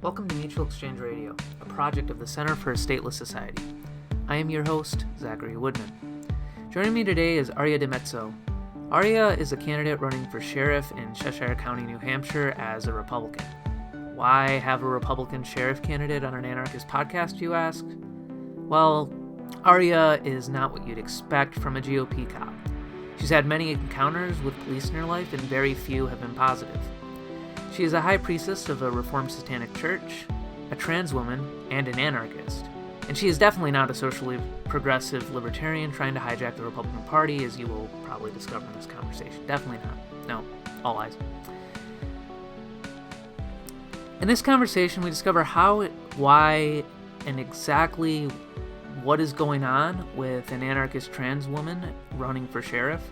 Welcome to Mutual Exchange Radio, a project of the Center for a Stateless Society. I am your host, Zachary Woodman. Joining me today is Aria DiMezzo. Aria is a candidate running for sheriff in Cheshire County, New Hampshire as a Republican. Why have a Republican sheriff candidate on an Anarchist podcast, you ask? Well, Aria is not what you'd expect from a GOP cop. She's had many encounters with police in her life, and very few have been positive. She is a high priestess of a Reformed Satanic Church, a trans woman, and an anarchist. And she is definitely not a socially progressive libertarian trying to hijack the Republican Party, as you will probably discover in this conversation. Definitely not. No, all lies. In this conversation, we discover how, why, and exactly what is going on with an anarchist trans woman running for sheriff,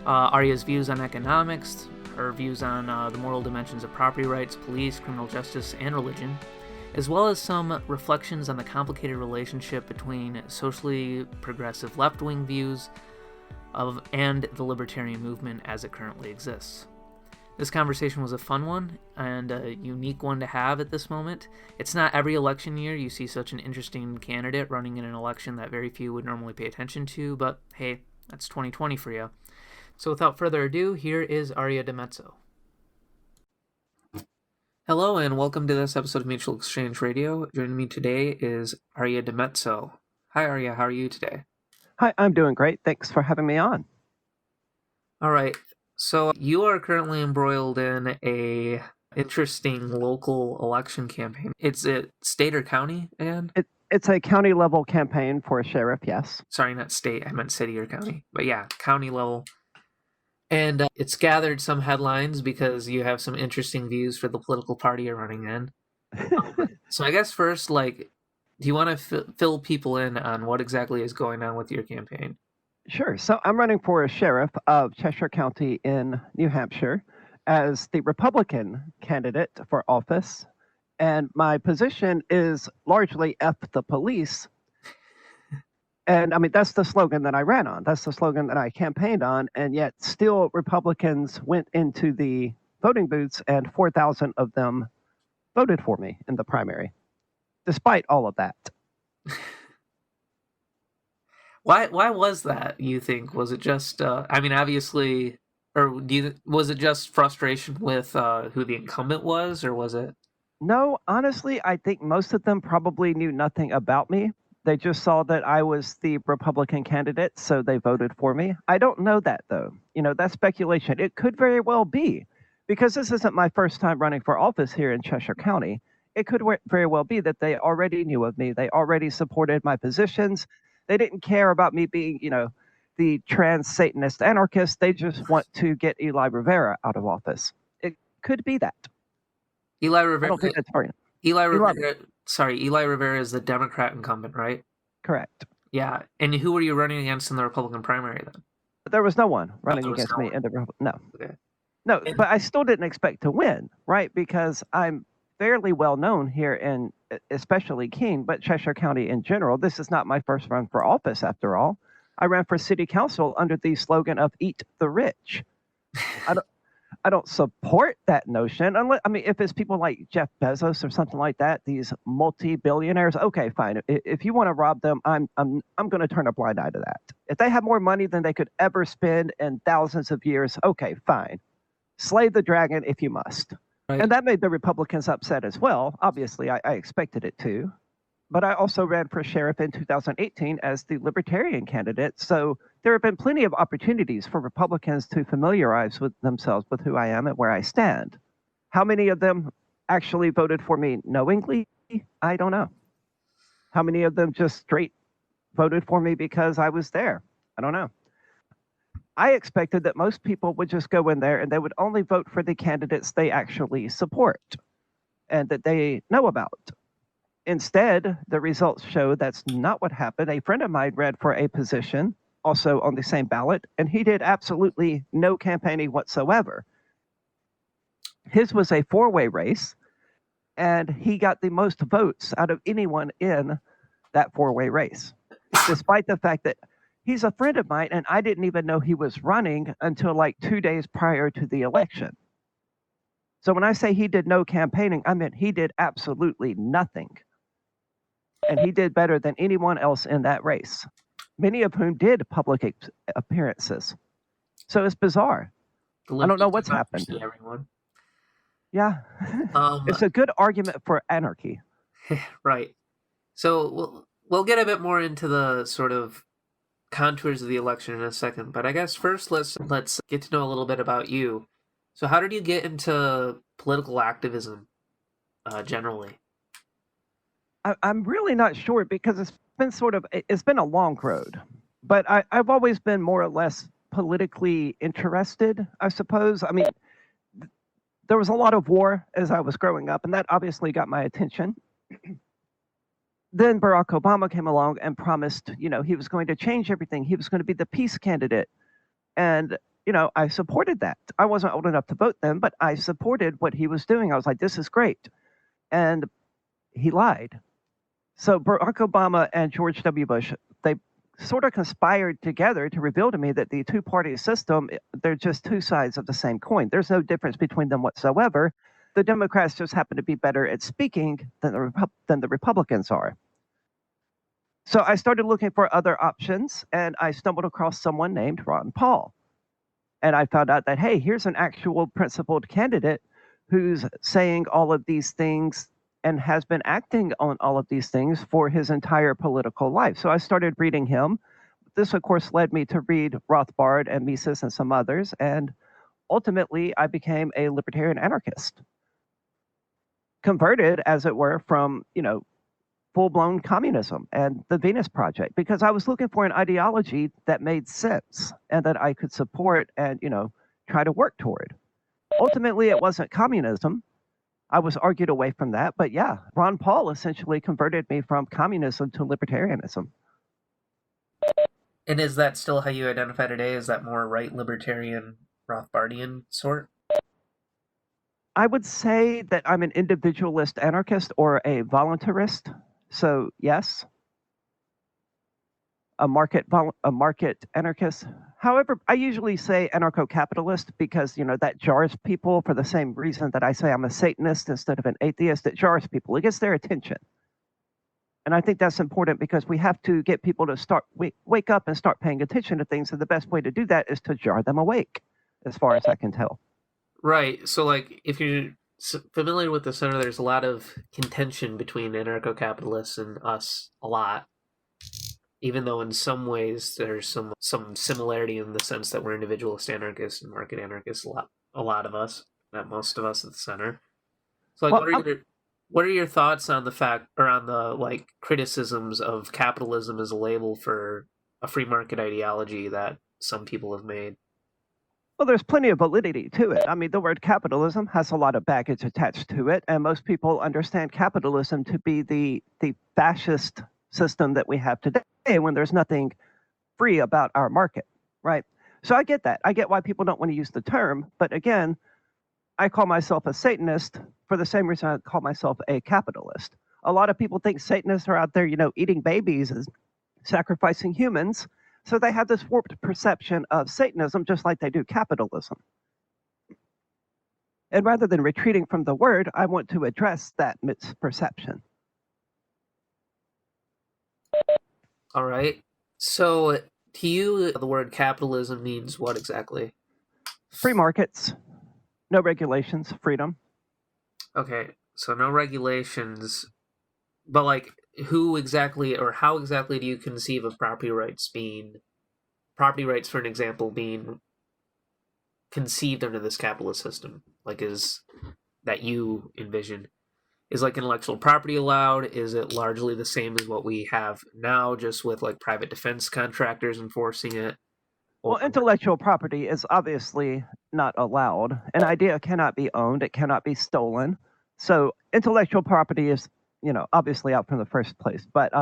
Aria's views on economics, her views on the moral dimensions of property rights, police, criminal justice, and religion, as well as some reflections on the complicated relationship between socially progressive left-wing views and the libertarian movement as it currently exists. This conversation was a fun one and a unique one to have at this moment. It's not every election year you see such an interesting candidate running in an election that very few would normally pay attention to, but hey, that's 2020 for you. So without further ado, here is Aria DiMezzo. Hello and welcome to this episode of Mutual Exchange Radio. Joining me today is Aria DiMezzo. Hi Aria, how are you today? Hi, I'm doing great. Thanks for having me on. All right, so you are currently embroiled in a interesting local election campaign. It's at state or county again? It's a county level campaign for a sheriff, yes. Sorry, not state, I meant city or county. But yeah, county level. And it's gathered some headlines because you have some interesting views for the political party you're running in. So I guess first, do you want to fill people in on what exactly is going on with your campaign? Sure. So I'm running for a sheriff of Cheshire County in New Hampshire as the Republican candidate for office. And my position is largely F the police. And I mean, that's the slogan that I ran on. That's the slogan that I campaigned on. And yet still Republicans went into the voting booths and 4,000 of them voted for me in the primary, despite all of that. Why was that, you think? Was it just, obviously, or was it just frustration with who the incumbent was, or was it? No, honestly, I think most of them probably knew nothing about me. They just saw that I was the Republican candidate, so they voted for me. I don't know that, though. That's speculation. It could very well be, because this isn't my first time running for office here in Cheshire County. It could very well be that they already knew of me. They already supported my positions. They didn't care about me being, the trans Satanist anarchist. They just want to get Eli Rivera out of office. It could be that. Eli Rivera. I don't think that's right. Eli Rivera is the Democrat incumbent, right? Correct. Yeah. And who were you running against in the Republican primary then? There was no one running against me in the Republican. No. Okay. No, but I still didn't expect to win, right? Because I'm fairly well known here in especially Keene, but Cheshire County in general. This is not my first run for office, after all. I ran for city council under the slogan of "Eat the Rich." I don't support that notion. If it's people like Jeff Bezos or something like that, these multi-billionaires, okay, fine. If you want to rob them, I'm going to turn a blind eye to that. If they have more money than they could ever spend in thousands of years, okay, fine. Slay the dragon if you must. Right. And that made the Republicans upset as well. Obviously, I expected it to. But I also ran for sheriff in 2018 as the libertarian candidate. So there have been plenty of opportunities for Republicans to familiarize with themselves with who I am and where I stand. How many of them actually voted for me knowingly? I don't know. How many of them just straight voted for me because I was there? I don't know. I expected that most people would just go in there and they would only vote for the candidates they actually support and that they know about. Instead, the results show that's not what happened. A friend of mine ran for a position, also on the same ballot, and he did absolutely no campaigning whatsoever. His was a four-way race, and he got the most votes out of anyone in that four-way race, despite the fact that he's a friend of mine, and I didn't even know he was running until like 2 days prior to the election. So when I say he did no campaigning, I meant he did absolutely nothing. And he did better than anyone else in that race, many of whom did public appearances. So it's bizarre. I don't know what's happened. Everyone. Yeah. It's a good argument for anarchy. Right. So we'll get a bit more into the sort of contours of the election in a second, but I guess first let's get to know a little bit about you. So how did you get into political activism generally? I'm really not sure because it's been a long road, but I've always been more or less politically interested, I suppose. I mean, there was a lot of war as I was growing up, and that obviously got my attention. Then Barack Obama came along and promised, he was going to change everything. He was going to be the peace candidate. And, I supported that. I wasn't old enough to vote then, but I supported what he was doing. I was like, this is great. And he lied. So Barack Obama and George W. Bush, they sort of conspired together to reveal to me that the two-party system, they're just two sides of the same coin. There's no difference between them whatsoever. The Democrats just happen to be better at speaking than the Republicans are. So I started looking for other options, and I stumbled across someone named Ron Paul. And I found out that, hey, here's an actual principled candidate who's saying all of these things and has been acting on all of these things for his entire political life. So I started reading him. This, of course, led me to read Rothbard and Mises and some others. And ultimately, I became a libertarian anarchist. Converted, as it were, from, full-blown communism and the Venus Project, because I was looking for an ideology that made sense and that I could support and, try to work toward. Ultimately, it wasn't communism. I was argued away from that. But yeah, Ron Paul essentially converted me from communism to libertarianism. And is that still how you identify today? Is that more right libertarian, Rothbardian sort? I would say that I'm an individualist anarchist or a voluntarist. So yes, a market anarchist. However, I usually say anarcho-capitalist because, that jars people for the same reason that I say I'm a Satanist instead of an atheist. It jars people. It gets their attention. And I think that's important because we have to get people to wake up and start paying attention to things. And the best way to do that is to jar them awake, as far as I can tell. Right. So, if you're familiar with the center, there's a lot of contention between anarcho-capitalists and us, a lot. Even though in some ways there's some similarity in the sense that we're individualist anarchists and market anarchists, a lot of us, not most of us at the center. So, what are your thoughts on the fact, or on the criticisms of capitalism as a label for a free market ideology that some people have made? Well, there's plenty of validity to it. I mean, the word capitalism has a lot of baggage attached to it, and most people understand capitalism to be the fascist system that we have today when there's nothing free about our market, right? So I get that. I get why people don't want to use the term, but again, I call myself a Satanist for the same reason I call myself a capitalist. A lot of people think Satanists are out there, eating babies and sacrificing humans. So they have this warped perception of Satanism, just like they do capitalism. And rather than retreating from the word, I want to address that misperception. All right. So to you, the word capitalism means what exactly? Free markets, no regulations, freedom. Okay, so no regulations, but who exactly or how exactly do you conceive of property rights, for an example, being conceived under this capitalist system? Is that you envision? Is intellectual property allowed? Is it largely the same as what we have now, just with private defense contractors enforcing it? Well, intellectual property is obviously not allowed. An idea cannot be owned. It cannot be stolen. So intellectual property is, obviously out from the first place. But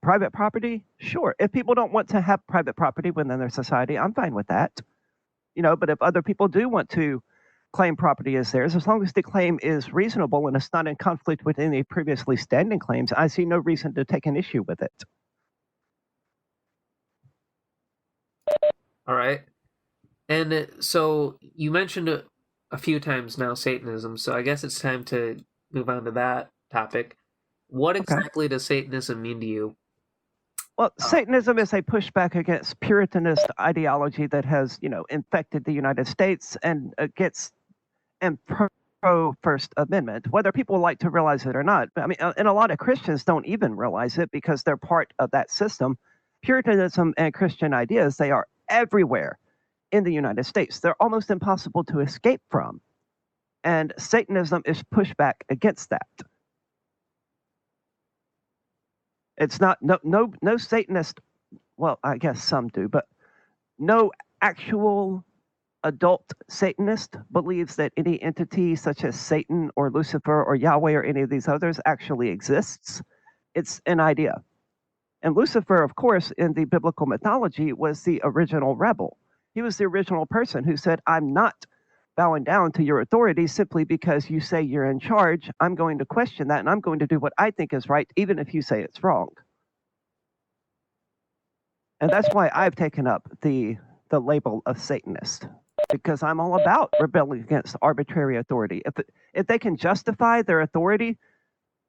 private property, sure. If people don't want to have private property within their society, I'm fine with that. But if other people do want to claim property as theirs, as long as the claim is reasonable and it's not in conflict with any previously standing claims, I see no reason to take an issue with it. All right. And so you mentioned a few times now Satanism, so I guess it's time to move on to that topic. What Okay. exactly does Satanism mean to you? Well, Satanism is a pushback against Puritanist ideology that has, infected the United States and pro First Amendment, whether people like to realize it or not. I mean, and a lot of Christians don't even realize it because they're part of that system. Puritanism and Christian ideas, they are everywhere in the United States. They're almost impossible to escape from. And Satanism is pushback against that. It's not no Satanist. Well, I guess some do, but no actual adult Satanist believes that any entity such as Satan or Lucifer or Yahweh or any of these others actually exists. It's an idea. And Lucifer, of course, in the biblical mythology, was the original rebel. He was the original person who said, I'm not bowing down to your authority simply because you say you're in charge. I'm going to question that, and I'm going to do what I think is right, even if you say it's wrong. And that's why I've taken up the label of Satanist, because I'm all about rebelling against arbitrary authority. If they can justify their authority,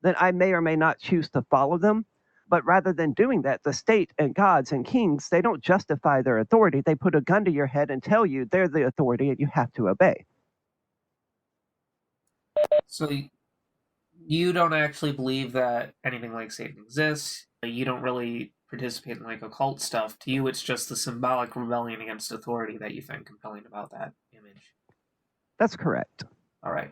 then I may or may not choose to follow them. But rather than doing that, the state and gods and kings, they don't justify their authority. They put a gun to your head and tell you they're the authority and you have to obey. So you don't actually believe that anything like Satan exists. You don't really participate in like occult stuff. To you, it's just the symbolic rebellion against authority that you find compelling about that image. That's correct. All right.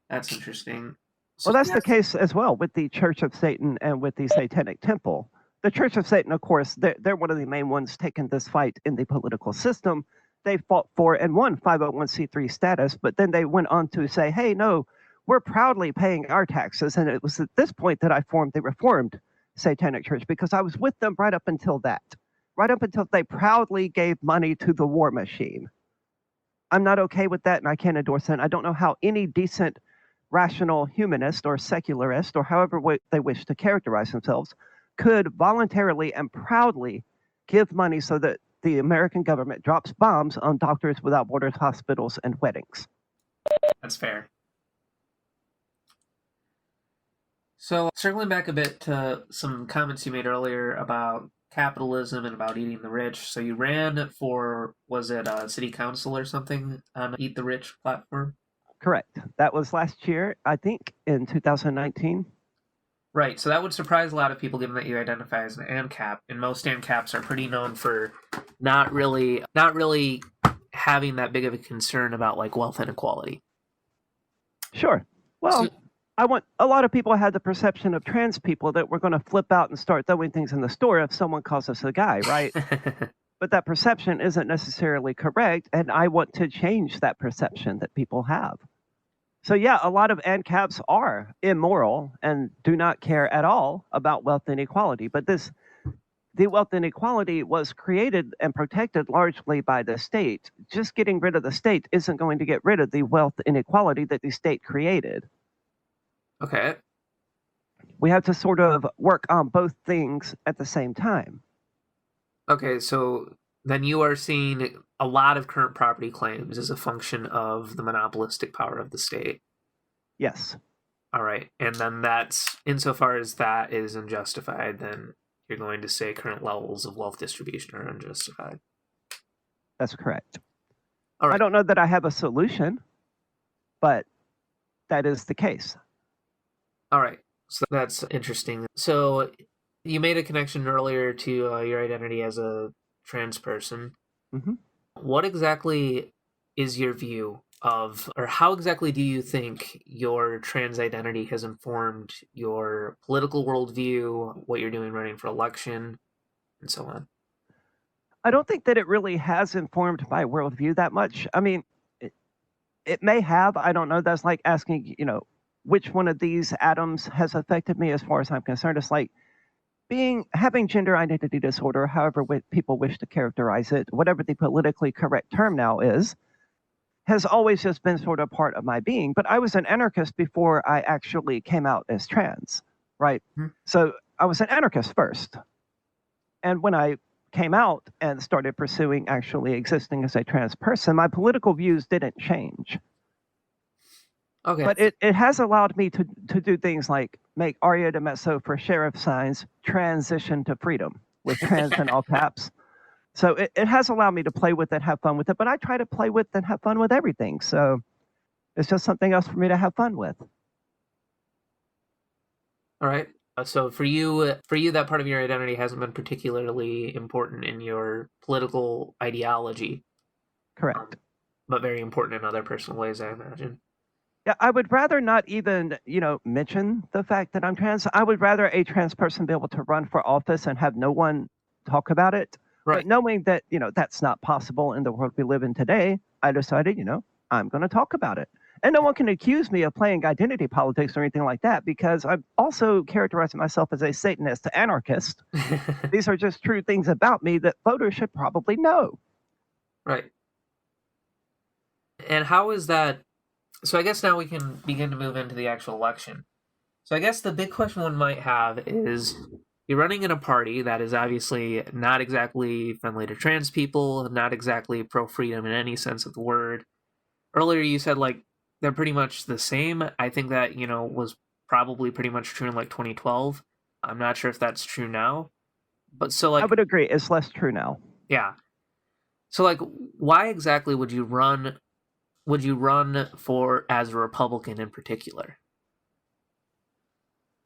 That's interesting. So Well, that's the case as well with the Church of Satan and with the Satanic Temple. The Church of Satan, of course, they're one of the main ones taking this fight in the political system. They fought for and won 501c3 status, but then they went on to say, hey, no, we're proudly paying our taxes. And it was at this point that I formed the Reformed Satanic Church, because I was with them right up until that, right up until they proudly gave money to the war machine. I'm not okay with that, and I can't endorse that. I don't know how any decent rational humanist or secularist, or however they wish to characterize themselves, could voluntarily and proudly give money so that the American government drops bombs on Doctors Without Borders hospitals and weddings. That's fair. So circling back a bit to some comments you made earlier about capitalism and about eating the rich. So you ran for, was it city council or something on Eat the Rich platform? Correct. That was last year, I think, in 2019. Right. So that would surprise a lot of people, given that you identify as an ANCAP, and most ANCAPs are pretty known for not really having that big of a concern about like wealth inequality. Sure. Well, a lot of people had the perception of trans people that we're going to flip out and start throwing things in the store if someone calls us a guy, right? But that perception isn't necessarily correct, and I want to change that perception that people have. So yeah, a lot of ANCAPs are immoral and do not care at all about wealth inequality. But the wealth inequality was created and protected largely by the state. Just getting rid of the state isn't going to get rid of the wealth inequality that the state created. Okay. We have to sort of work on both things at the same time. Okay, so then you are seeing a lot of current property claims as a function of the monopolistic power of the state. Yes. All right. And then that's, insofar as that is unjustified, then you're going to say current levels of wealth distribution are unjustified. That's correct. All right. I don't know that I have a solution, but that is the case. All right. So that's interesting. So you made a connection earlier to your identity as a trans person. Mm-hmm. What exactly is your view of, or how exactly do you think your trans identity has informed your political worldview, what you're doing running for election, and so on? I don't think that it really has informed my worldview that much. I mean, it may have. I don't know. That's like asking, which one of these atoms has affected me as far as I'm concerned. It's like having gender identity disorder, however people wish to characterize it, whatever the politically correct term now is, has always just been sort of part of my being. But I was an anarchist before I actually came out as trans, right? Mm-hmm. So I was an anarchist first. And when I came out and started pursuing actually existing as a trans person, my political views didn't change. Okay. But it has allowed me to do things like make Aria DiMezzo for sheriff signs transition to freedom with trans in all caps. So it has allowed me to play with it, have fun with it, but I try to play with and have fun with everything. So it's just something else for me to have fun with. All right. So for you, that part of your identity hasn't been particularly important in your political ideology, Correct. but very important in other personal ways, I imagine. Yeah, I would rather not even, mention the fact that I'm trans. I would rather a trans person be able to run for office and have no one talk about it. Right. But knowing that, that's not possible in the world we live in today, I decided, I'm going to talk about it. And no one can accuse me of playing identity politics or anything like that because I've also characterized myself as a Satanist anarchist. These are just true things about me that voters should probably know. Right. And how is that? So I guess now we can begin to move into the actual election. So I guess the big question one might have is, you're running in a party that is obviously not exactly friendly to trans people, not exactly pro-freedom in any sense of the word. Earlier you said, like, they're pretty much the same. I think that, was probably pretty much true in, like, 2012. I'm not sure if that's true now. But so, like... I would agree. It's less true now. Yeah. So, like, why exactly would you run for as a Republican in particular?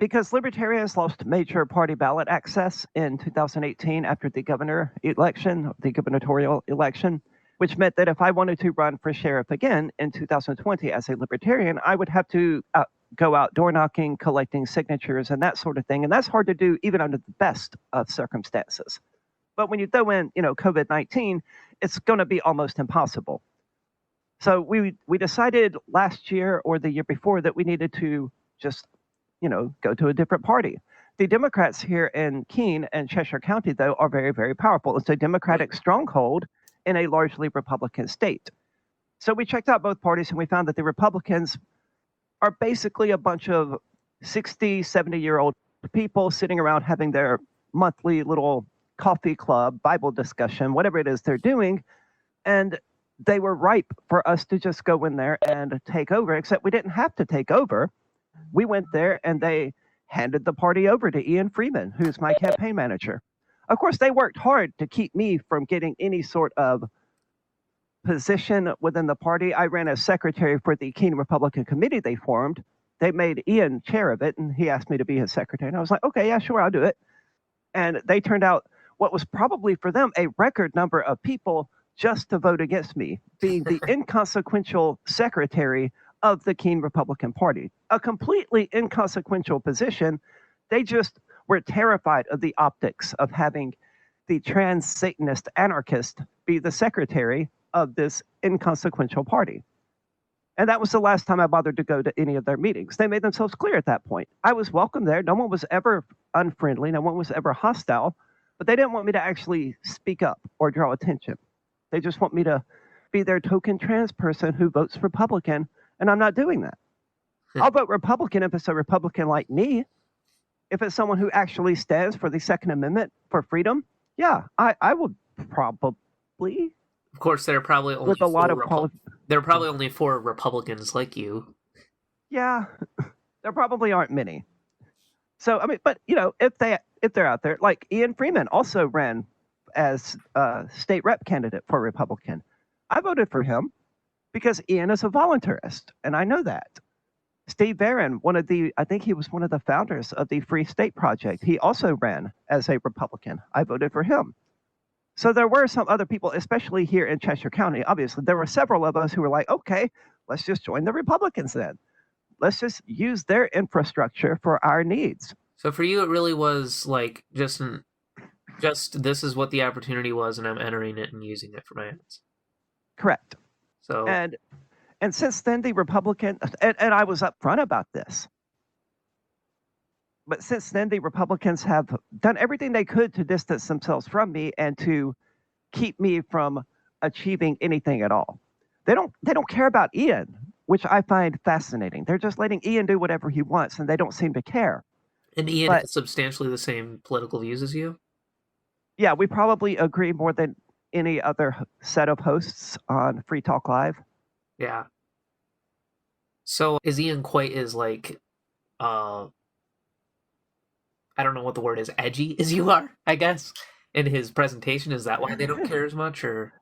Because libertarians lost major party ballot access in 2018 after the gubernatorial election, which meant that if I wanted to run for sheriff again in 2020 as a libertarian, I would have to go out door knocking, collecting signatures, and that sort of thing. And that's hard to do even under the best of circumstances. But when you throw in, COVID-19, it's going to be almost impossible. So we decided last year or the year before that we needed to just go to a different party. The Democrats here in Keene and Cheshire County, though, are very, very powerful. It's a Democratic stronghold in a largely Republican state. So we checked out both parties and we found that the Republicans are basically a bunch of 60, 70-year-old people sitting around having their monthly little coffee club, Bible discussion, whatever it is they're doing. And they were ripe for us to just go in there and take over, except we didn't have to take over. We went there and they handed the party over to Ian Freeman, who's my campaign manager. Of course, they worked hard to keep me from getting any sort of position within the party. I ran as secretary for the Keene Republican Committee they formed. They made Ian chair of it, and he asked me to be his secretary. And I was like, okay, yeah, sure, I'll do it. And they turned out what was probably for them a record number of people just to vote against me, being the inconsequential secretary of the Keene Republican Party. A completely inconsequential position. They just were terrified of the optics of having the trans Satanist anarchist be the secretary of this inconsequential party. And that was the last time I bothered to go to any of their meetings. They made themselves clear at that point. I was welcome there. No one was ever unfriendly. No one was ever hostile. But they didn't want me to actually speak up or draw attention. They just want me to be their token trans person who votes Republican, and I'm not doing that. I'll vote Republican if it's a Republican like me. If it's someone who actually stands for the Second Amendment for freedom, yeah, I would probably. Of course, there are probably only with a lot of there are probably only 4 Republicans like you. Yeah, there probably aren't many. So I mean, but if they're out there, like Ian Freeman also ran as a state rep candidate for Republican. I voted for him because Ian is a voluntarist, and I know that. Steve Barron, I think he was one of the founders of the Free State Project. He also ran as a Republican. I voted for him. So there were some other people, especially here in Cheshire County. Obviously, there were several of us who were like, okay, let's just join the Republicans then. Let's just use their infrastructure for our needs. So for you, it really was like just this is what the opportunity was, and I'm entering it and using it for my ends. Correct. So and since then, the Republican, and I was upfront about this, but since then, the Republicans have done everything they could to distance themselves from me and to keep me from achieving anything at all. They don't care about Ian, which I find fascinating. They're just letting Ian do whatever he wants, and they don't seem to care. And Ian has substantially the same political views as you? Yeah, we probably agree more than any other set of hosts on Free Talk Live. Yeah. So is Ian quite as like, I don't know what the word is, edgy as you are, I guess, in his presentation? Is that why they don't care as much, or?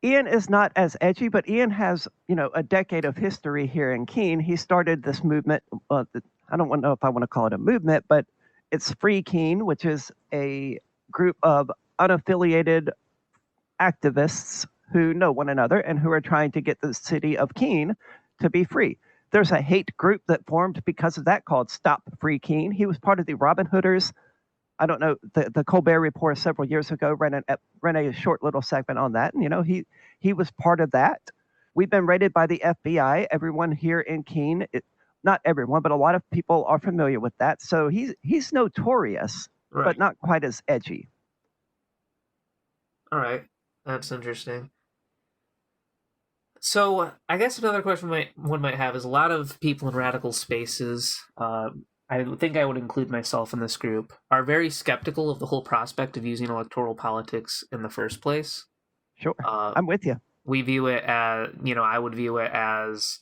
Ian is not as edgy, but Ian has, a decade of history here in Keene. He started this movement. I don't know if I want to call it a movement, but it's Free Keene, which is a group of unaffiliated activists who know one another and who are trying to get the city of Keene to be free. There's a hate group that formed because of that called Stop Free Keene. He was part of the Robin Hooders. I don't know, the Colbert Report several years ago ran a short little segment on that, and he was part of that. We've been raided by the FBI. Everyone here in Keene, not everyone, but a lot of people are familiar with that. So he's notorious, Right. but not quite as edgy. All right, that's interesting. So I guess another question one might have is a lot of people in radical spaces, I think I would include myself in this group, are very skeptical of the whole prospect of using electoral politics in the first place. Sure, I'm with you. We view it as, I would view it as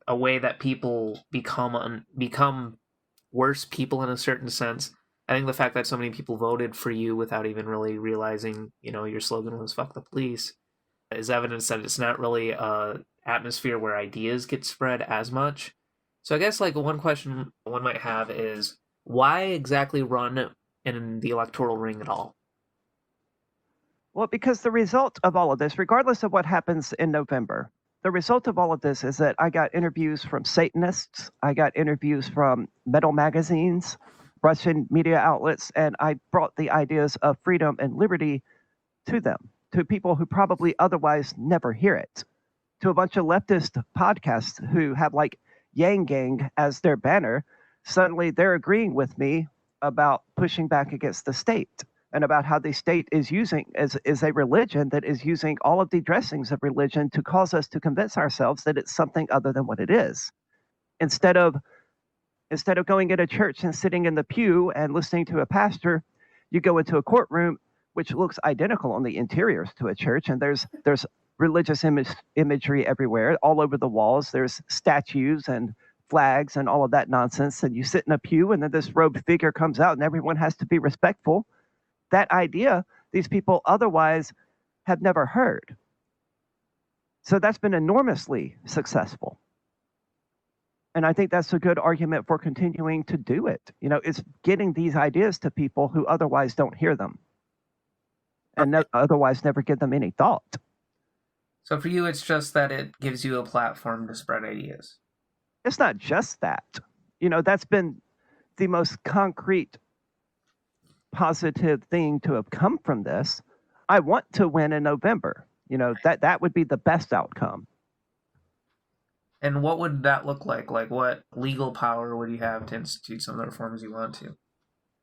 a way that people become worse people in a certain sense. I think the fact that so many people voted for you without even really realizing, your slogan was "fuck the police" is evidence that it's not really a atmosphere where ideas get spread as much. So I guess like one question one might have is, why exactly run in the electoral ring at all? Well, because the result of all of this, regardless of what happens in November, the result of all of this is that I got interviews from Satanists, I got interviews from metal magazines, Russian media outlets, and I brought the ideas of freedom and liberty to them, to people who probably otherwise never hear it, to a bunch of leftist podcasts who have like Yang Gang as their banner. Suddenly they're agreeing with me about pushing back against the state and about how the state is using is a religion that is using all of the dressings of religion to cause us to convince ourselves that it's something other than what it is. Instead of going into church and sitting in the pew and listening to a pastor, you go into a courtroom which looks identical on the interiors to a church, and there's religious imagery everywhere, all over the walls. There's statues and flags and all of that nonsense. And you sit in a pew, and then this robed figure comes out, and everyone has to be respectful. That idea, these people otherwise have never heard. So that's been enormously successful. And I think that's a good argument for continuing to do it. It's getting these ideas to people who otherwise don't hear them and otherwise never give them any thought. So for you, it's just that it gives you a platform to spread ideas. It's not just that. That's been the most concrete, positive thing to have come from this. I want to win in November. That would be the best outcome. And what would that look like? Like, what legal power would you have to institute some of the reforms you want to?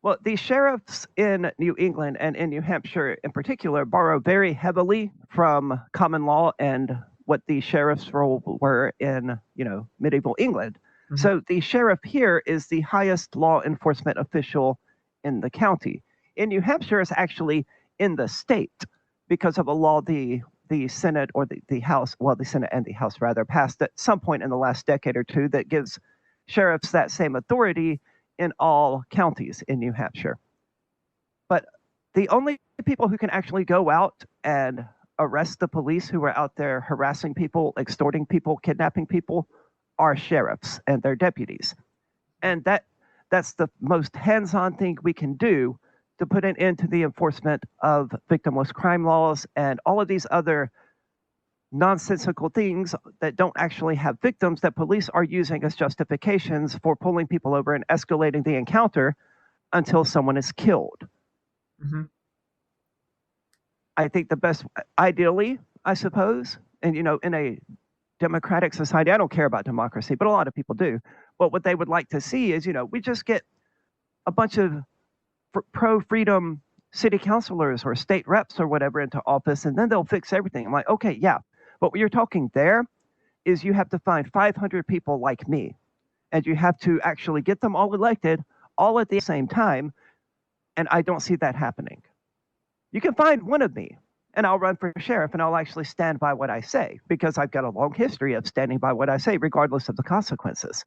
Well, the sheriffs in New England and in New Hampshire in particular borrow very heavily from common law and what the sheriff's role were in, medieval England. Mm-hmm. So the sheriff here is the highest law enforcement official in the county. In New Hampshire, it's actually in the state because of a law the Senate or the House, well, the Senate and the House rather, passed at some point in the last decade or two that gives sheriffs that same authority in all counties in New Hampshire. But the only people who can actually go out and arrest the police who are out there harassing people, extorting people, kidnapping people are sheriffs and their deputies. And that's the most hands-on thing we can do to put an end to the enforcement of victimless crime laws and all of these other nonsensical things that don't actually have victims that police are using as justifications for pulling people over and escalating the encounter until someone is killed. Mm-hmm. I think the best, ideally, I suppose, and in a democratic society, I don't care about democracy, but a lot of people do. But what they would like to see is, we just get a bunch of pro-freedom city councilors or state reps or whatever into office, and then they'll fix everything. I'm like, okay, yeah. But what you're talking there is you have to find 500 people like me, and you have to actually get them all elected all at the same time, and I don't see that happening. You can find one of me, and I'll run for sheriff, and I'll actually stand by what I say, because I've got a long history of standing by what I say, regardless of the consequences.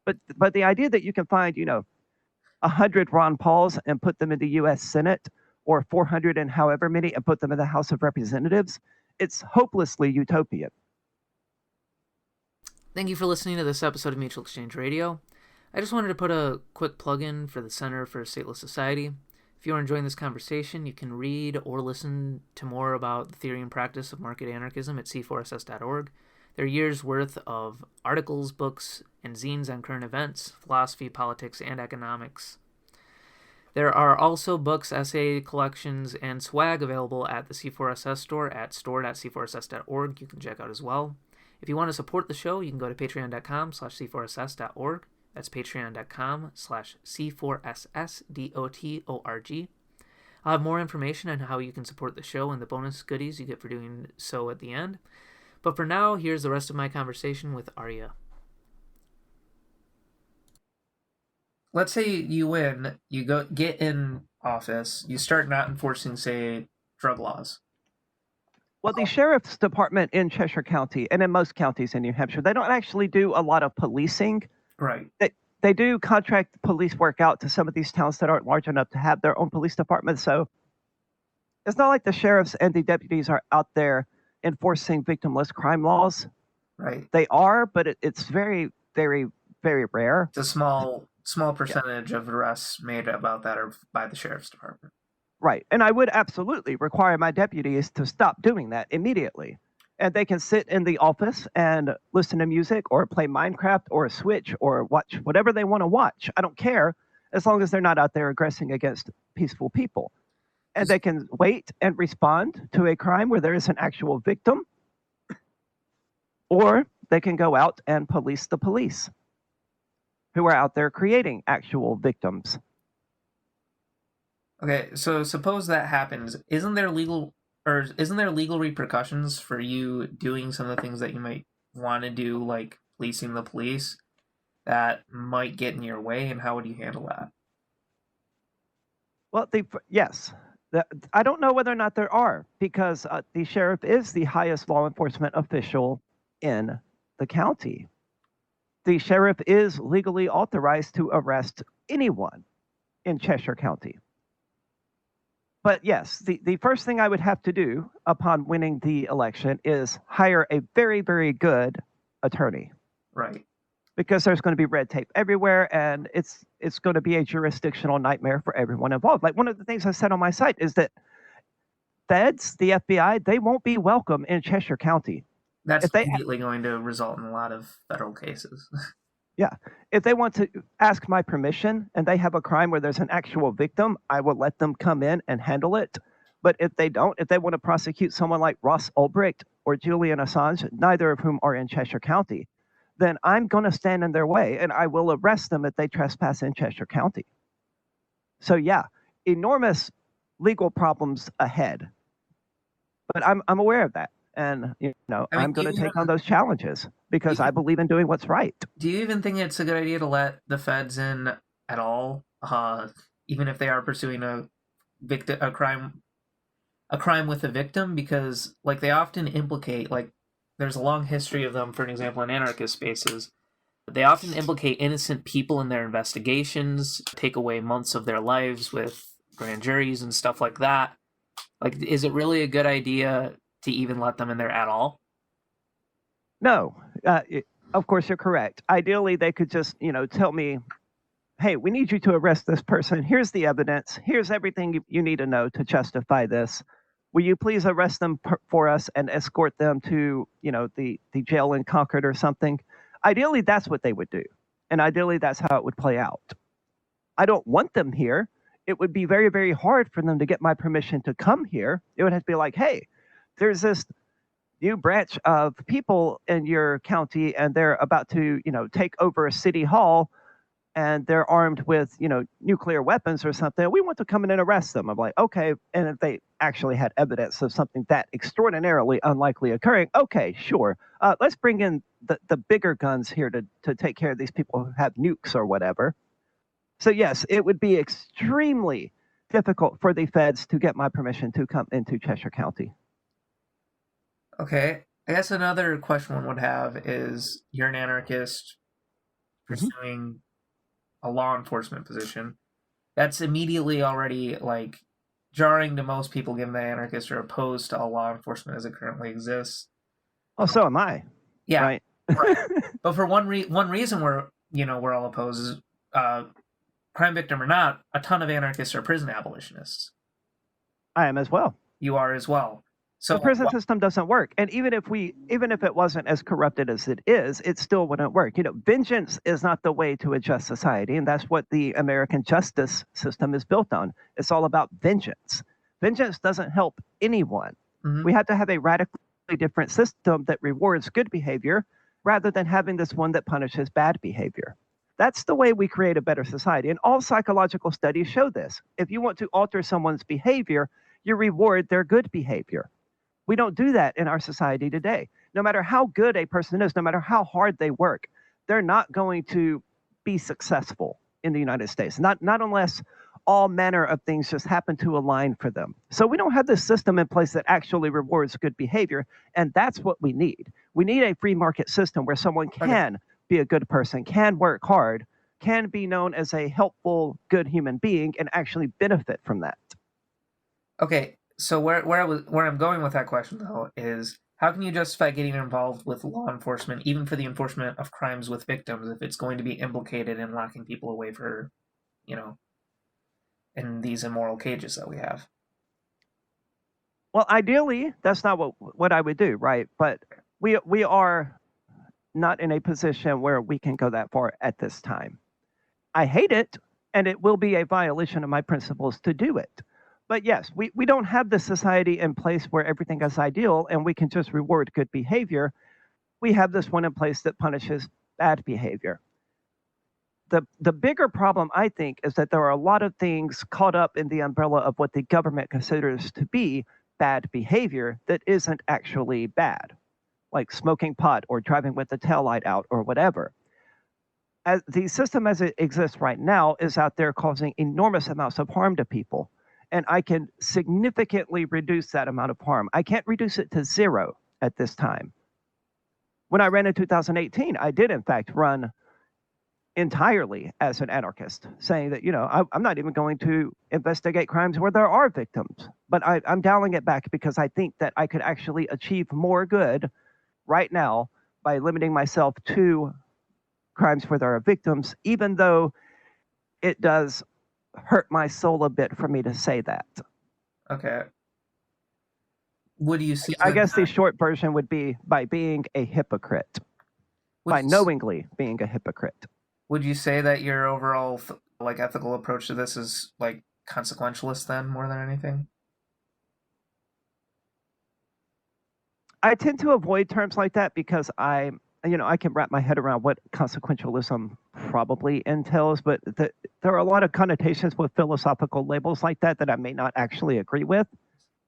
But the idea that you can find, 100 Ron Pauls and put them in the U.S. Senate, or 400 and however many and put them in the House of Representatives, it's hopelessly utopian. Thank you for listening to this episode of Mutual Exchange Radio. I just wanted to put a quick plug-in for the Center for a Stateless Society. If you are enjoying this conversation, you can read or listen to more about the theory and practice of market anarchism at c4ss.org. There are years' worth of articles, books, and zines on current events, philosophy, politics, and economics. There are also books, essay collections, and swag available at the C4SS store at store.c4ss.org. You can check out as well. If you want to support the show, you can go to patreon.com/c4ss.org. That's patreon.com/c4ssdotorg. I'll have more information on how you can support the show and the bonus goodies you get for doing so at the end. But for now, here's the rest of my conversation with Aria. Let's say you win, you get in office, you start not enforcing, say, drug laws. Well, the sheriff's department in Cheshire County, and in most counties in New Hampshire, they don't actually do a lot of policing. Right. They do contract police work out to some of these towns that aren't large enough to have their own police departments. So it's not like the sheriffs and the deputies are out there enforcing victimless crime laws. Right. They are, but it's very, very, very rare. It's a small percentage of arrests made about that are by the sheriff's department. Right. And I would absolutely require my deputies to stop doing that immediately. And they can sit in the office and listen to music or play Minecraft or Switch or watch whatever they want to watch. I don't care, as long as they're not out there aggressing against peaceful people. And they can wait and respond to a crime where there is an actual victim, or they can go out and police the police who are out there creating actual victims. Okay, so suppose that happens. Isn't there legal repercussions for you doing some of the things that you might want to do, like policing the police, that might get in your way, and how would you handle that? Well, yes. I don't know whether or not there are, because the sheriff is the highest law enforcement official in the county. The sheriff is legally authorized to arrest anyone in Cheshire County. But yes, the first thing I would have to do upon winning the election is hire a very, very good attorney. Right. Because there's going to be red tape everywhere, and it's going to be a jurisdictional nightmare for everyone involved. Like, one of the things I said on my site is that feds, the FBI, they won't be welcome in Cheshire County. That's immediately going to result in a lot of federal cases. Yeah. If they want to ask my permission and they have a crime where there's an actual victim, I will let them come in and handle it. But if they don't, if they want to prosecute someone like Ross Ulbricht or Julian Assange, neither of whom are in Cheshire County, then I'm going to stand in their way and I will arrest them if they trespass in Cheshire County. So yeah, enormous legal problems ahead. But I'm aware of that. And, I'm going to take on those challenges because I believe in doing what's right. Do you even think it's a good idea to let the feds in at all, even if they are pursuing a crime with a victim? Because, like, they often implicate, like, there's a long history of them, for an example, in anarchist spaces. They often implicate innocent people in their investigations, take away months of their lives with grand juries and stuff like that. Like, is it really a good idea to even let them in there at all? No. Of course, you're correct. Ideally, they could just, tell me, hey, we need you to arrest this person. Here's the evidence. Here's everything you need to know to justify this. Will you please arrest them for us and escort them to, the jail in Concord or something? Ideally, that's what they would do. And ideally, that's how it would play out. I don't want them here. It would be very, very hard for them to get my permission to come here. It would have to be like, hey, there's this new branch of people in your county and they're about to, take over a city hall and they're armed with, nuclear weapons or something. We want to come in and arrest them. I'm like, okay. And if they actually had evidence of something that extraordinarily unlikely occurring, okay, sure. Let's bring in the bigger guns here to take care of these people who have nukes or whatever. So yes, it would be extremely difficult for the feds to get my permission to come into Cheshire County. Okay. I guess another question one would have is, you're an anarchist pursuing a law enforcement position. That's immediately already like jarring to most people, given that anarchists are opposed to all law enforcement as it currently exists. Oh, so am I. Yeah, Right. right. But for one reason we're all opposed is, crime victim or not, a ton of anarchists are prison abolitionists. I am as well. You are as well. So The prison system doesn't work, and even if it wasn't as corrupted as it is, it still wouldn't work. Vengeance is not the way to adjust society, and that's what the American justice system is built on. It's all about vengeance. Vengeance doesn't help anyone. We have to have a radically different system that rewards good behavior rather than having this one that punishes bad behavior. That's the way we create a better society, and all psychological studies show this. If you want to alter someone's behavior, you reward their good behavior. We don't do that in our society today. No matter how good a person is, no matter how hard they work, they're not going to be successful in the United States, not unless all manner of things just happen to align for them. So we don't have this system in place that actually rewards good behavior, and that's what we need. We need a free market system where someone can be a good person, can work hard, can be known as a helpful, good human being, and actually benefit from that. Okay, so where I'm going with that question though is, how can you justify getting involved with law enforcement, even for the enforcement of crimes with victims, if it's going to be implicated in locking people away for, in these immoral cages that we have? Well, ideally, that's not what I would do, right? But we are not in a position where we can go that far at this time. I hate it, and it will be a violation of my principles to do it. But yes, we don't have the society in place where everything is ideal and we can just reward good behavior. We have this one in place that punishes bad behavior. The bigger problem, I think, is that there are a lot of things caught up in the umbrella of what the government considers to be bad behavior that isn't actually bad, like smoking pot or driving with the taillight out or whatever. As the system as it exists right now is out there causing enormous amounts of harm to people. And I can significantly reduce that amount of harm. I can't reduce it to zero at this time. When I ran in 2018, I did in fact run entirely as an anarchist, saying that, I'm not even going to investigate crimes where there are victims, but I'm dialing it back because I think that I could actually achieve more good right now by limiting myself to crimes where there are victims, even though it does hurt my soul a bit for me to say that. Okay. What do you see? I guess the short version would be by being a hypocrite, by knowingly being a hypocrite. Would you say that your overall ethical approach to this is consequentialist then, more than anything? I tend to avoid terms like that because I can wrap my head around what consequentialism probably entails, but there are a lot of connotations with philosophical labels like that I may not actually agree with.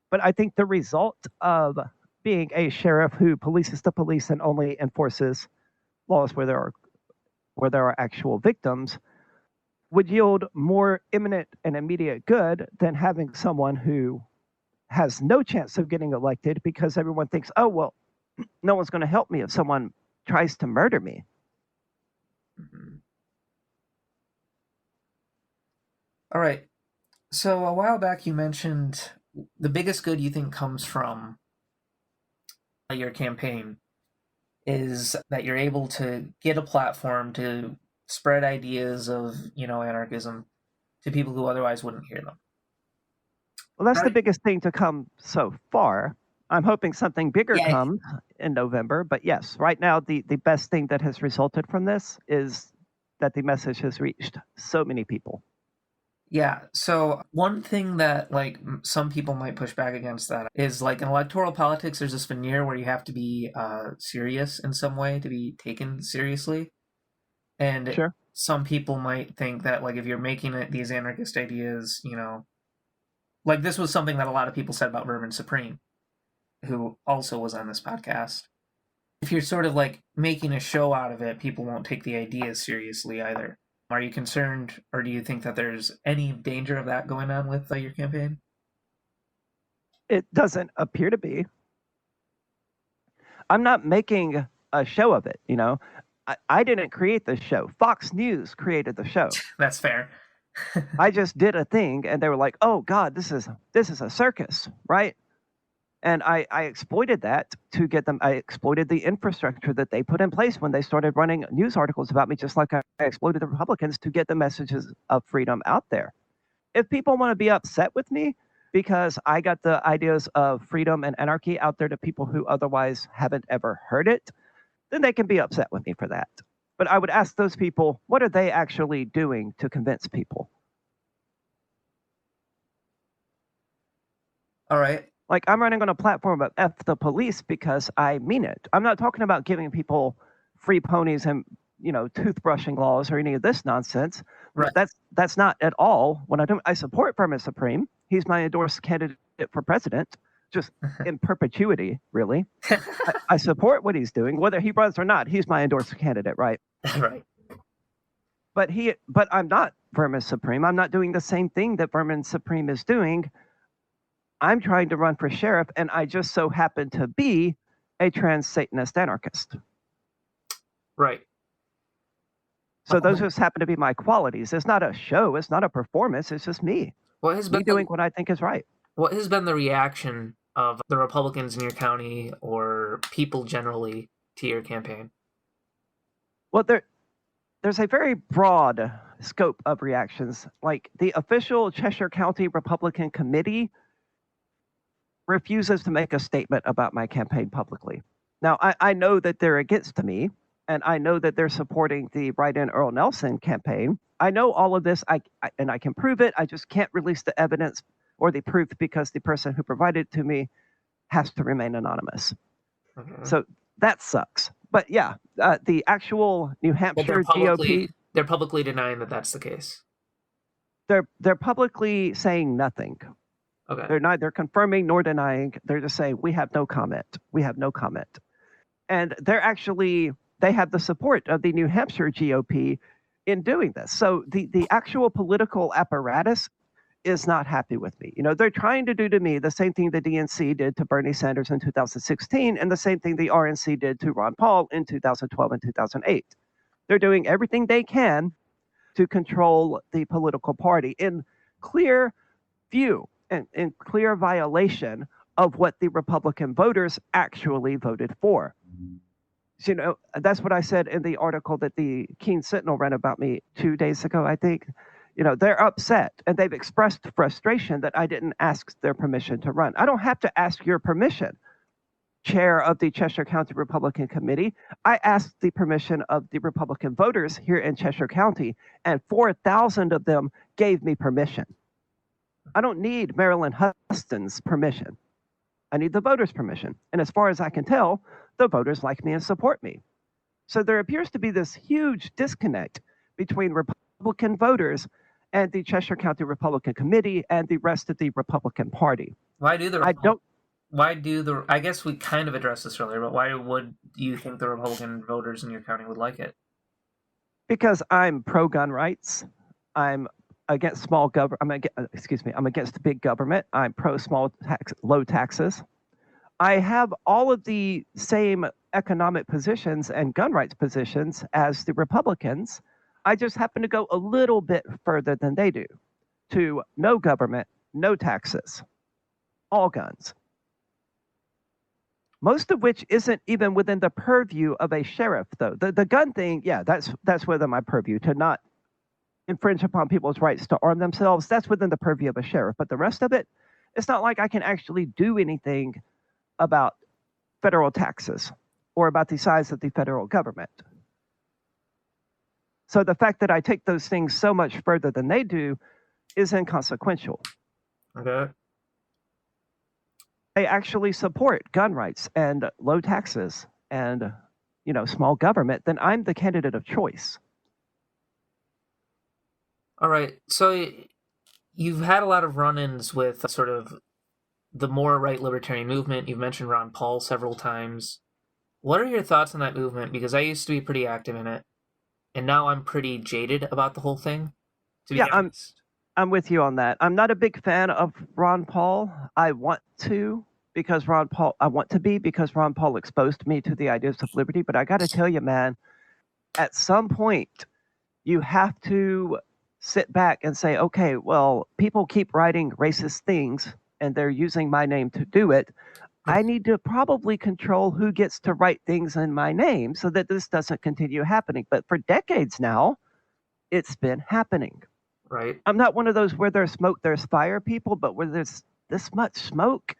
But I think the result of being a sheriff who polices the police and only enforces laws where there are actual victims would yield more imminent and immediate good than having someone who has no chance of getting elected because everyone thinks, oh, well, no one's going to help me if someone tries to murder me. Mm-hmm. All right. So a while back you mentioned the biggest good you think comes from your campaign is that you're able to get a platform to spread ideas of, anarchism to people who otherwise wouldn't hear them. Well, that's the biggest thing to come so far. I'm hoping something bigger comes in November. But yes, right now, the best thing that has resulted from this is that the message has reached so many people. Yeah. So one thing that some people might push back against that is in electoral politics, there's this veneer where you have to be serious in some way to be taken seriously. And sure. Some people might think that if you're making these anarchist ideas, this was something that a lot of people said about Vermin Supreme, who also was on this podcast. If you're sort of making a show out of it, people won't take the ideas seriously either. Are you concerned, or do you think that there's any danger of that going on with your campaign? It doesn't appear to be. I'm not making a show of it, you know. I didn't create the show. Fox News created the show. That's fair. I just did a thing, and they were like, "Oh God, this is a circus, right?" And I exploited that to get them. I exploited the infrastructure that they put in place when they started running news articles about me, just like I exploited the Republicans to get the messages of freedom out there. If people want to be upset with me because I got the ideas of freedom and anarchy out there to people who otherwise haven't ever heard it, then they can be upset with me for that. But I would ask those people, what are they actually doing to convince people? All right. Like, I'm running on a platform of F the police because I mean it. I'm not talking about giving people free ponies and, you know, toothbrushing laws or any of this nonsense. Right. That's not at all what I do. I support Vermin Supreme. He's my endorsed candidate for president, just in perpetuity, really. I support what he's doing. Whether he runs or not, he's my endorsed candidate, right? Right. But I'm not Vermin Supreme. I'm not doing the same thing that Vermin Supreme is doing. I'm trying to run for sheriff, and I just so happen to be a trans Satanist anarchist. Right. So those just happen to be my qualities. It's not a show. It's not a performance. It's just me. What has been doing what I think is right. What has been the reaction of the Republicans in your county or people generally to your campaign? Well, there's a very broad scope of reactions. Like, the official Cheshire County Republican Committee refuses to make a statement about my campaign publicly. Now, I know that they're against me, and I know that they're supporting the write-in Earl Nelson campaign. I know all of this, and I can prove it. I just can't release the evidence or the proof because the person who provided it to me has to remain anonymous. Mm-hmm. So that sucks. But yeah, the actual New Hampshire GOP... They're publicly denying that that's the case. They're publicly saying nothing. Okay. They're neither confirming nor denying. They're just saying, we have no comment. We have no comment. And they have the support of the New Hampshire GOP in doing this. So the actual political apparatus is not happy with me. You know, they're trying to do to me the same thing the DNC did to Bernie Sanders in 2016 and the same thing the RNC did to Ron Paul in 2012 and 2008. They're doing everything they can to control the political party in clear view and in clear violation of what the Republican voters actually voted for. So, you know, that's what I said in the article that the Keene Sentinel ran about me 2 days ago, I think. You know, they're upset and they've expressed frustration that I didn't ask their permission to run. I don't have to ask your permission, Chair of the Cheshire County Republican Committee. I asked the permission of the Republican voters here in Cheshire County, and 4,000 of them gave me permission. I don't need Marilyn Huston's permission. I need the voters' permission. And as far as I can tell, the voters like me and support me. So there appears to be this huge disconnect between Republican voters and the Cheshire County Republican Committee and the rest of the Republican Party. I guess we kind of addressed this earlier, but why would you think the Republican voters in your county would like it? Because I'm pro-gun rights. I'm against small government. I'm against big government. I'm pro low taxes. I have all of the same economic positions and gun rights positions as the Republicans. I just happen to go a little bit further than they do, to no government, no taxes, all guns. Most of which isn't even within the purview of a sheriff, though. The gun thing, yeah, that's within my purview, to not infringe upon people's rights to arm themselves. That's within the purview of a sheriff. But the rest of it, it's not like I can actually do anything about federal taxes or about the size of the federal government. So the fact that I take those things so much further than they do is inconsequential. Okay. They actually support gun rights and low taxes and, you know, small government. Then I'm the candidate of choice. All right. So you've had a lot of run-ins with sort of the more right libertarian movement. You've mentioned Ron Paul several times. What are your thoughts on that movement? Because I used to be pretty active in it, and now I'm pretty jaded about the whole thing. Yeah, I'm with you on that. I'm not a big fan of Ron Paul. I want to because Ron Paul, I want to be because Ron Paul exposed me to the ideas of liberty. But I got to tell you, man, at some point, you have to sit back and say, okay, well, people keep writing racist things and they're using my name to do it. I need to probably control who gets to write things in my name so that this doesn't continue happening. But for decades now, it's been happening. Right. I'm not one of those where there's smoke, there's fire people, but where there's this much smoke,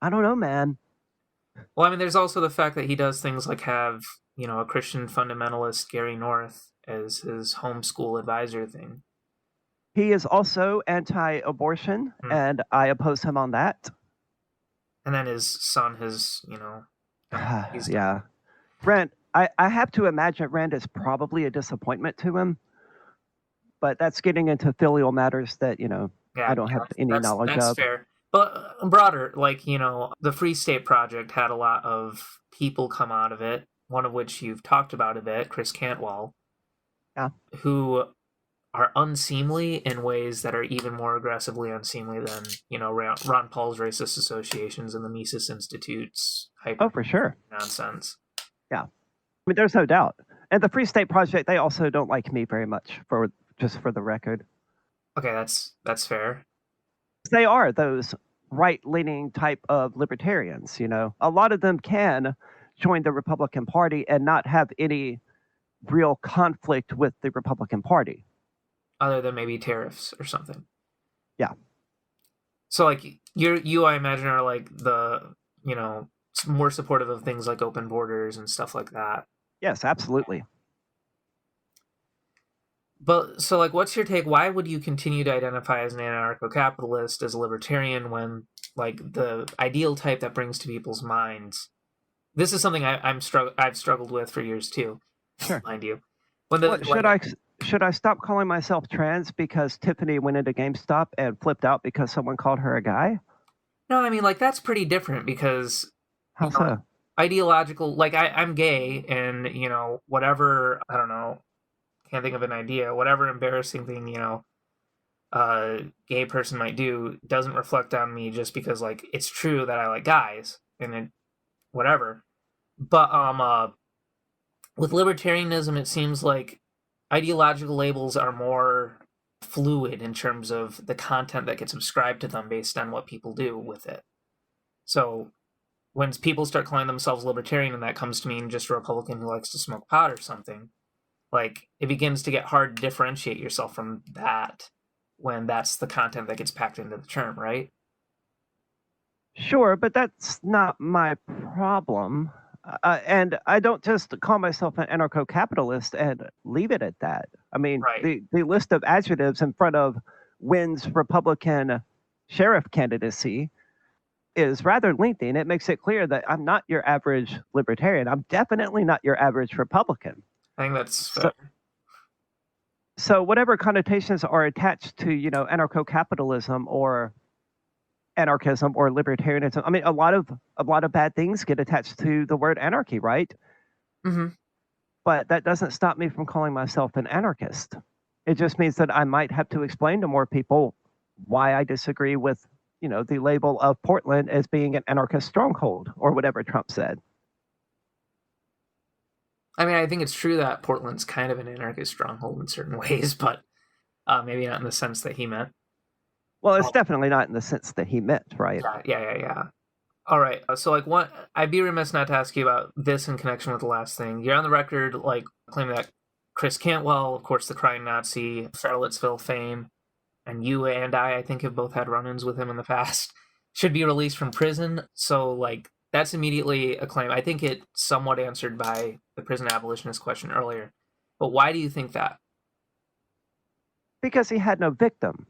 I don't know, man. Well, I mean, there's also the fact that he does things like have, a Christian fundamentalist, Gary North, as his homeschool advisor thing. He is also anti-abortion, and I oppose him on that. And then his son has, yeah. Rand, I have to imagine Rand is probably a disappointment to him, but that's getting into filial matters that, I don't have any knowledge of. That's fair. But broader, the Free State Project had a lot of people come out of it, one of which you've talked about a bit, Chris Cantwell, who are unseemly in ways that are even more aggressively unseemly than, Ron Paul's racist associations and the Mises Institute's for sure. Nonsense. Yeah. I mean, there's no doubt. And the Free State Project, they also don't like me very much, just for the record. Okay, that's fair. They are those right-leaning type of libertarians, A lot of them can join the Republican Party and not have any real conflict with the Republican Party. Other than maybe tariffs or something. Yeah. So, you, I imagine, are the, more supportive of things like open borders and stuff like that. Yes, absolutely. But, so, what's your take? Why would you continue to identify as an anarcho-capitalist, as a libertarian, when, the ideal type that brings to people's minds... This is something I've struggled with for years, too, sure. Mind you. Should I stop calling myself trans because Tiffany went into GameStop and flipped out because someone called her a guy? No, I mean, that's pretty different because... How so? Ideological... I'm gay, and, whatever, I don't know... Can't think of an idea. Whatever embarrassing thing, a gay person might do doesn't reflect on me just because, it's true that I like guys and whatever. But with libertarianism, it seems like ideological labels are more fluid in terms of the content that gets ascribed to them based on what people do with it. So when people start calling themselves libertarian and that comes to mean just a Republican who likes to smoke pot or something, it begins to get hard to differentiate yourself from that when that's the content that gets packed into the term, right? Sure, but that's not my problem. And I don't just call myself an anarcho-capitalist and leave it at that. I mean, right. the list of adjectives in front of Wynn's Republican sheriff candidacy is rather lengthy, and it makes it clear that I'm not your average libertarian. I'm definitely not your average Republican. I think that's fair. So whatever connotations are attached to, anarcho-capitalism or anarchism or libertarianism, I mean, a lot of bad things get attached to the word anarchy, right? Mm-hmm. But that doesn't stop me from calling myself an anarchist. It just means that I might have to explain to more people why I disagree with, the label of Portland as being an anarchist stronghold or whatever Trump said. I mean, I think it's true that Portland's kind of an anarchist stronghold in certain ways, but maybe not in the sense that he meant. Well, it's definitely not in the sense that he meant, right? Yeah. All right. So, I'd be remiss not to ask you about this in connection with the last thing. You're on the record, claiming that Chris Cantwell, of course, the crying Nazi, Charlottesville fame, and you and I think, have both had run-ins with him in the past, should be released from prison. So, that's immediately a claim. I think it somewhat answered by the prison abolitionist question earlier. But why do you think that? Because he had no victim.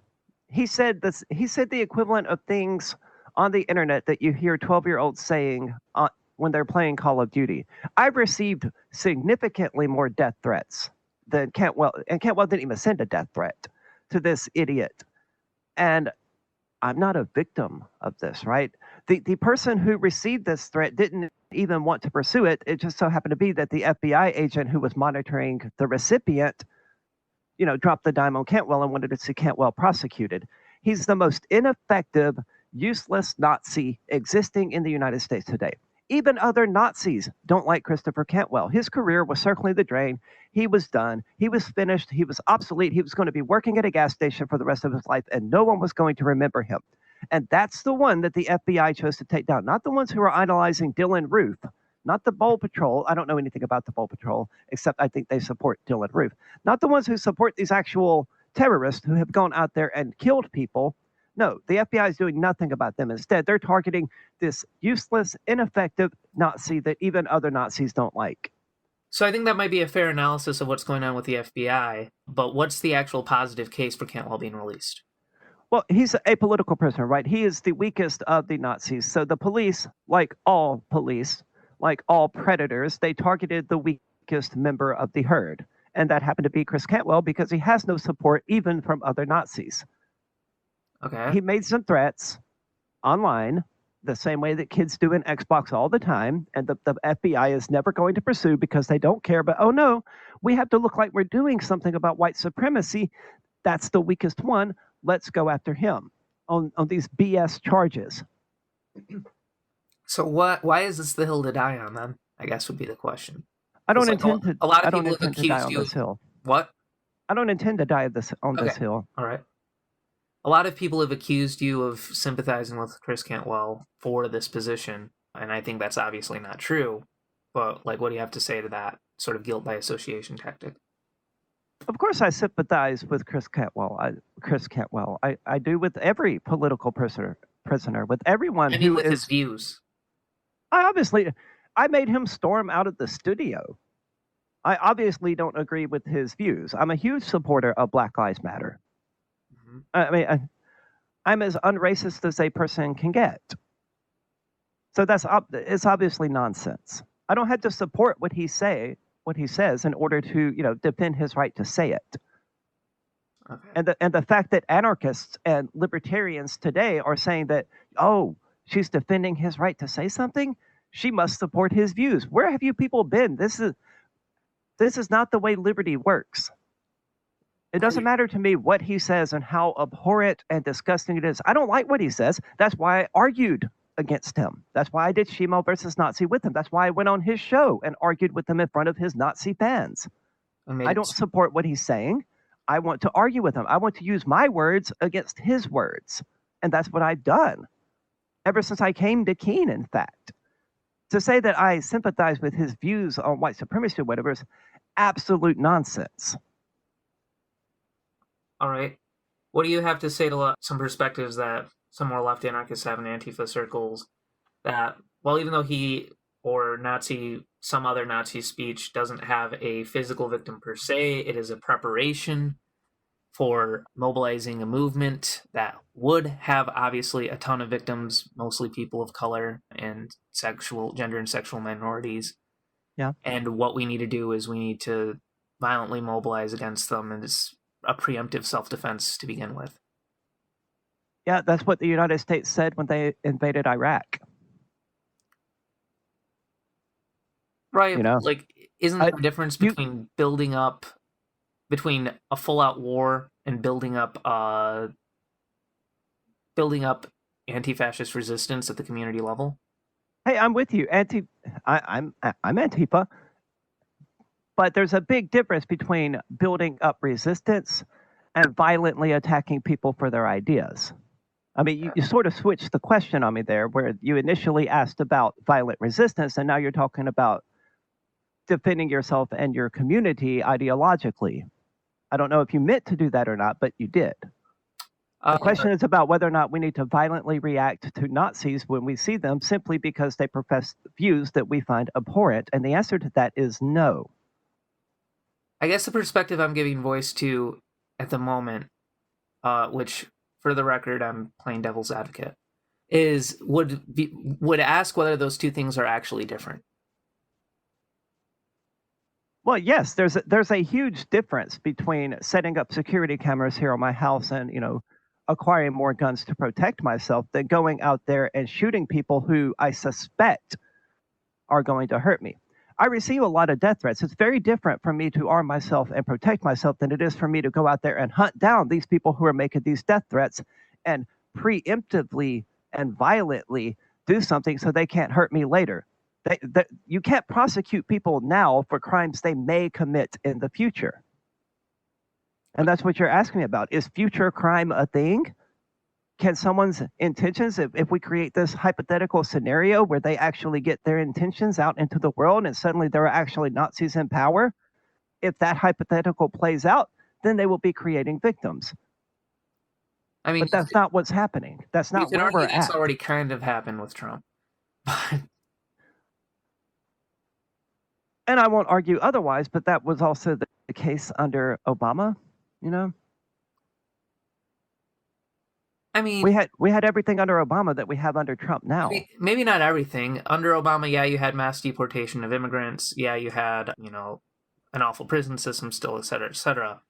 He said this. He said the equivalent of things on the internet that you hear 12-year-olds saying when they're playing Call of Duty. I've received significantly more death threats than Cantwell, and Cantwell didn't even send a death threat to this idiot. And I'm not a victim of this, right? The person who received this threat didn't even want to pursue it. It just so happened to be that the FBI agent who was monitoring the recipient, dropped the dime on Cantwell and wanted to see Cantwell prosecuted. He's the most ineffective useless Nazi existing in the United States today. Even other Nazis don't like Christopher Cantwell. His career was circling the drain. He was done. He was finished. He was obsolete. He was going to be working at a gas station for the rest of his life, and no one was going to remember him. And that's the one that the FBI chose to take down, not the ones who are idolizing Dylan Roof, not the Bowl Patrol. I don't know anything about the Bowl Patrol, except I think they support Dylan Roof. Not the ones who support these actual terrorists who have gone out there and killed people. No, the FBI is doing nothing about them. Instead, they're targeting this useless, ineffective Nazi that even other Nazis don't like. So I think that might be a fair analysis of what's going on with the FBI, but what's the actual positive case for Cantwell being released? Well, he's a political prisoner, right? He is the weakest of the Nazis. So the police, like all predators, they targeted the weakest member of the herd. And that happened to be Chris Cantwell because he has no support even from other Nazis. Okay. He made some threats online, the same way that kids do in Xbox all the time, and the FBI is never going to pursue because they don't care. But, oh no, we have to look like we're doing something about white supremacy. That's the weakest one. Let's go after him on these BS charges. So why is this the hill to die on, then? I guess would be the question. I don't intend to. A lot of people have accused you on this hill. What? I don't intend to die on this hill. All right. A lot of people have accused you of sympathizing with Chris Cantwell for this position, and I think that's obviously not true. But what do you have to say to that sort of guilt by association tactic? Of course, I sympathize with Chris Cantwell. I do with every political prisoner, with everyone who with is his views. I made him storm out of the studio. I obviously don't agree with his views. I'm a huge supporter of Black Lives Matter. Mm-hmm. I mean, I'm as unracist as a person can get. So it's obviously nonsense. I don't have to support what he says in order to, defend his right to say it. Okay. And the fact that anarchists and libertarians today are saying that, oh, she's defending his right to say something, she must support his views. Where have you people been? This is not the way liberty works. It doesn't matter to me what he says and how abhorrent and disgusting it is. I don't like what he says. That's why I argued against him. That's why I did Shimo versus Nazi with him. That's why I went on his show and argued with him in front of his Nazi fans. I don't support what he's saying. I want to argue with him. I want to use my words against his words. And that's what I've done ever since I came to Keene, in fact. To say that I sympathize with his views on white supremacy or whatever is absolute nonsense. All right. What do you have to say to some perspectives that some more left anarchists have in Antifa circles that, well, even though he or some other Nazi speech doesn't have a physical victim per se, it is a preparation for mobilizing a movement that would have obviously a ton of victims, mostly people of color and gender and sexual minorities. Yeah. And what we need to do is we need to violently mobilize against them, and it's a preemptive self-defense to begin with. Yeah, that's what the United States said when they invaded Iraq. Right. Isn't there a difference between between a full-out war and building up anti-fascist resistance at the community level? Hey, I'm with you. I'm Antifa, but there's a big difference between building up resistance and violently attacking people for their ideas. I mean, you sort of switched the question on me there, where you initially asked about violent resistance, and now you're talking about defending yourself and your community ideologically. I don't know if you meant to do that or not, but you did. The question is about whether or not we need to violently react to Nazis when we see them simply because they profess views that we find abhorrent, and the answer to that is no. I guess the perspective I'm giving voice to at the moment, which, for the record, I'm playing devil's advocate, would ask whether those two things are actually different. Well, yes, there's a huge difference between setting up security cameras here on my house and, acquiring more guns to protect myself than going out there and shooting people who I suspect are going to hurt me. I receive a lot of death threats. It's very different for me to arm myself and protect myself than it is for me to go out there and hunt down these people who are making these death threats and preemptively and violently do something so they can't hurt me later. You can't prosecute people now for crimes they may commit in the future. And that's what you're asking me about. Is future crime a thing? Can someone's intentions, if we create this hypothetical scenario where they actually get their intentions out into the world and suddenly there are actually Nazis in power, if that hypothetical plays out, then they will be creating victims. I mean, but that's not what's happening. That's not where we're at. That's already kind of happened with Trump. And I won't argue otherwise, but that was also the case under Obama, you know? I mean, we had everything under Obama that we have under Trump now. Maybe not everything. Under Obama, yeah, you had mass deportation of immigrants. Yeah, you had, you know, an awful prison system still, et cetera, et cetera.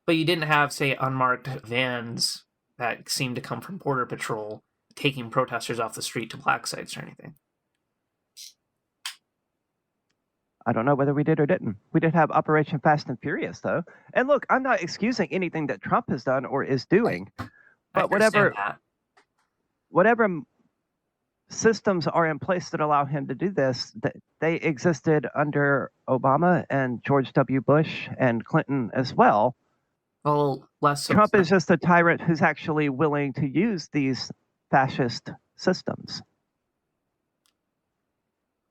But you didn't have, say, unmarked vans that seemed to come from Border Patrol taking protesters off the street to black sites or anything. I don't know whether we did or didn't. We did have Operation Fast and Furious, though. And look, I'm not excusing anything that Trump has done or is doing. But whatever systems are in place that allow him to do this, they existed under Obama and George W. Bush and Clinton as well. Well, less so. Trump is just a tyrant who's actually willing to use these fascist systems.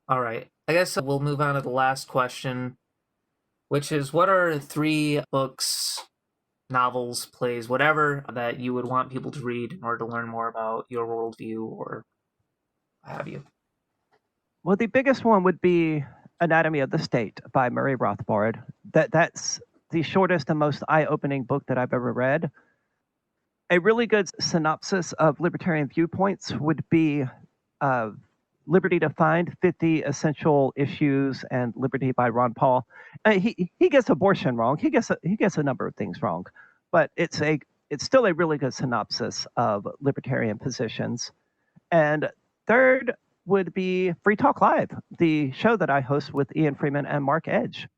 All right. I guess we'll move on to the last question, which is, what are 3 books, novels, plays, whatever, that you would want people to read in order to learn more about your worldview or what have you? Well, the biggest one would be Anatomy of the State by Murray Rothbard. That's the shortest and most eye-opening book that I've ever read. A really good synopsis of libertarian viewpoints would be Liberty Defined, 50 Essential Issues and Liberty by Ron Paul. He gets abortion wrong. He gets a number of things wrong, but it's still a really good synopsis of libertarian positions. And third would be Free Talk Live, the show that I host with Ian Freeman and Mark Edge.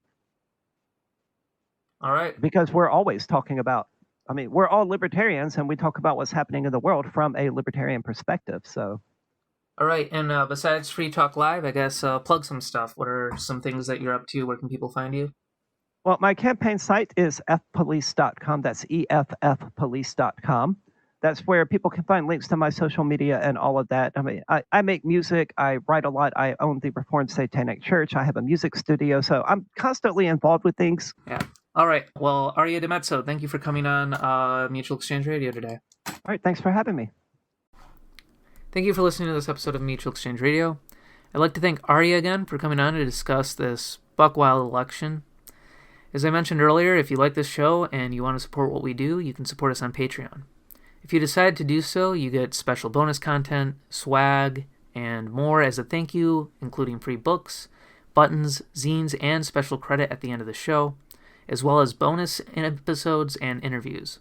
All right. Because we're always talking about, I mean, we're all libertarians and we talk about what's happening in the world from a libertarian perspective. So. All right. And besides Free Talk Live, I guess plug some stuff. What are some things that you're up to? Where can people find you? Well, my campaign site is fpolice.com. That's EFFpolice.com. That's where people can find links to my social media and all of that. I mean, I make music. I write a lot. I own the Reformed Satanic Church. I have a music studio. So I'm constantly involved with things. Yeah. All right. Well, Aria DiMezzo, thank you for coming on Mutual Exchange Radio today. All right. Thanks for having me. Thank you for listening to this episode of Mutual Exchange Radio. I'd like to thank Aria again for coming on to discuss this buck wild election. As I mentioned earlier, if you like this show and you want to support what we do, you can support us on Patreon. If you decide to do so, you get special bonus content, swag, and more as a thank you, including free books, buttons, zines, and special credit at the end of the show, as well as bonus episodes and interviews.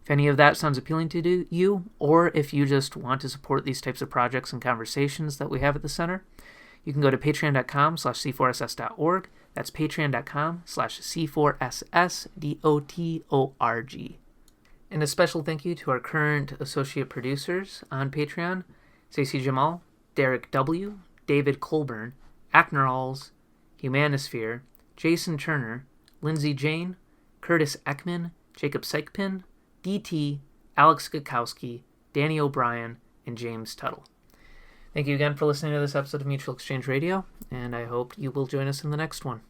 If any of that sounds appealing to you, or if you just want to support these types of projects and conversations that we have at the center, you can go to patreon.com/c4ss.org. That's patreon.com/c4ssdotorg. And a special thank you to our current associate producers on Patreon, Stacey Jamal, Derek W., David Colburn, Ackner Alls, Humanisphere, Jason Turner, Lindsay Jane, Curtis Ekman, Jacob Sykepin, DT, Alex Gukowski, Danny O'Brien, and James Tuttle. Thank you again for listening to this episode of Mutual Exchange Radio, and I hope you will join us in the next one.